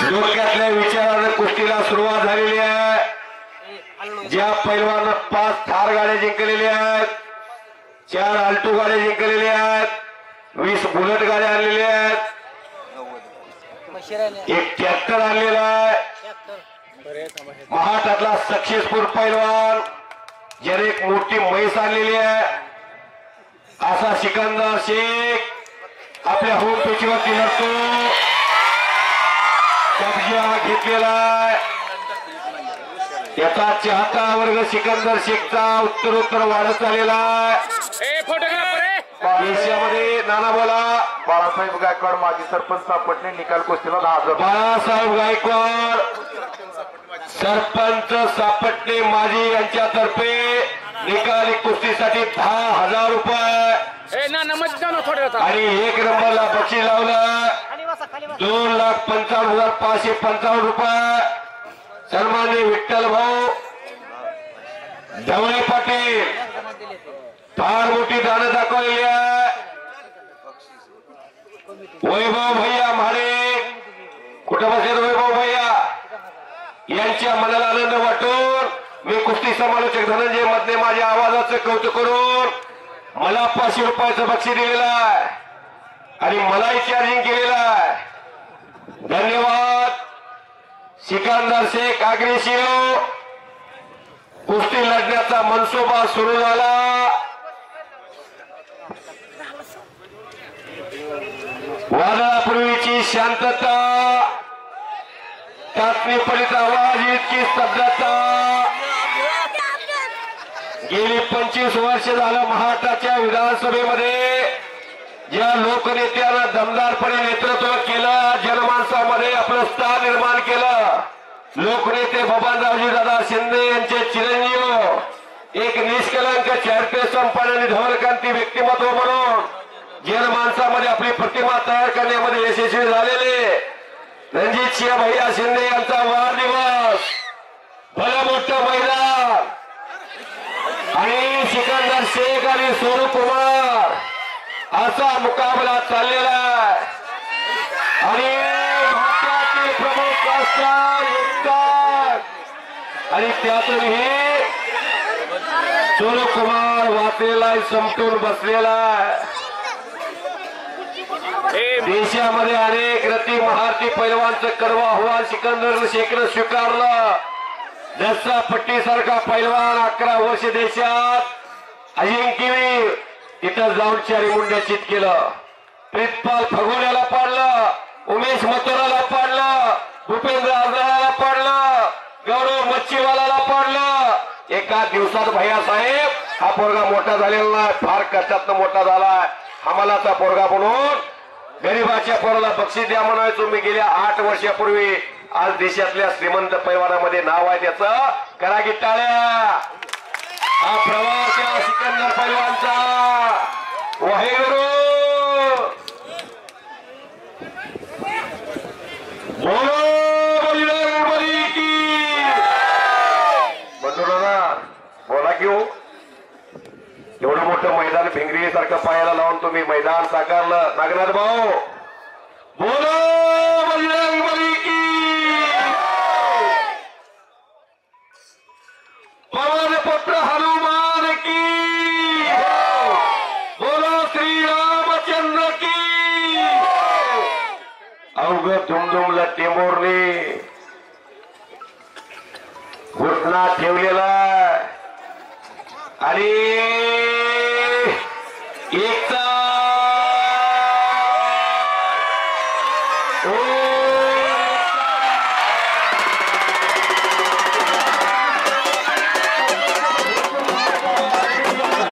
डोक्यातल्या विचाराने कुस्तीला सुरुवात झालेली आहे। ज्या पैलवानं 5 थार गाड्या जिंकलेल्या आहेत, 4 आल्टो गाड्या जिंकलेल्या आहेत, 20 बुलेट गाड्या आणलेल्या आहेत, एक ट्रॅक्टर आणलेला आहे। महाराष्ट्रातला सक्सेसफुल पैलवान ज्याने एक मोठी म्हैस आणलेली आहे असा सिकंदर शेख आपल्या होम पिचवरती लढतो, कब्जा घेतलेला आहे। त्याचा चाहता वर्ग सिकंदर शेखचा उत्तरोत्तर वाढत चाललेला आहे। देशामध्ये नाना बोला बाळासाहेब गायकवाड माजी सरपंच सापटणे निकाल कुस्तीला 10,000। बाळासाहेब गायकवाड सरपंच सापटणे माजी यांच्यातर्फे निकाली कुस्तीसाठी 10,000 रुपये आणि 1 नंबरला बक्षीस लावलं 2,55,555 रुपये। सन्माननीय विठ्ठल भाऊ ढवळे पाटील फार मोठी दान दाखवलेली आहे। वैभव भैया म्हाडे कुठं बसले वैभव भैया यांच्या मनाला आनंद वाटून मी कुस्ती समालोचक धनंजय मधने माझ्या आवाजाचं कौतुक करून मला 500 रुपयाचं बक्षीस दिलेलं आहे आणि मलाही चार्जिंग केलेलं आहे। धन्यवाद। सिकंदर शेख अग्रेसिव्ह कुस्ती लढण्याचा मनसोबा सुरू झाला। वादळापूर्वीची शांतता, चाचणी पडीत आवाज, इतकी स्तब्धता गेली 25 वर्ष झालं महाराष्ट्राच्या विधानसभेमध्ये ज्या लोकनेत्यानं दमदारपणे नेतृत्व केलं, जनमानसामध्ये आपलं स्थान निर्माण केलं, लोकनेते बबनरावजी दादा शिंदे यांचे चिरंजीव एक निष्कलंक चॅम्पियन आणि धवलकांती व्यक्तिमत्व म्हणून जनमानसामध्ये आपली प्रतिमा तयार करण्यामध्ये यशस्वी झालेले रणजित सिंह भैया शिंदे यांचा वाढदिवस, भलं मोठं मैदान आणि सिकंदर शेख आणि सोनू कुमार असा मुकाबला चाललेला आहे आणि भारतातील प्रमुख राष्ट्र एकता आणि त्यातूनही सोनू कुमार वाचलेला समतोल बसलेला आहे। देशामध्ये अनेक रती महारथी पैलवानचं कडवं आव्हान सिकंदर शेखनं स्वीकारलं। जसा पट्टीसारखा पैलवान 11 वर्ष देशात अजिंक्यवीर तिथं जाऊन 4 मुंड्याचित केलं। प्रितपाल फगोड्याला पाडलं, उमेश मथुराला पाडलं, भूपेंद्र आजराला पाडलं, गौरव मच्छीवालाला पाडलं। एका दिवसात भैया साहेब हा पोरगा मोठा झालेला नाही, फार कष्टातनं मोठा झालाय। हमालाचा पोरगा म्हणून गरीबाच्या पोराला बक्षीस द्या म्हणायचो मी गेल्या 8 वर्षापूर्वी। आज देशातल्या श्रीमंत पैलवानामध्ये नाव आहे त्याचं, करा की टाळ्या। हा प्रवास या सिकंदर पैलवानचा वाहेगुरु बोलो बजरंगबली की। बंधूंना बोला की हो, एवढं मोठं मैदान भिंगरी सारखं पायाला लावून तुम्ही मैदान साकारलं। नागनाथ भाऊ बोलो बजरंगबली की, पवन पुत्र हनुमान की, बोलो श्री रामचंद्र की। अवघ धुमधुमला टेंबोरने घुटना ठेवलेला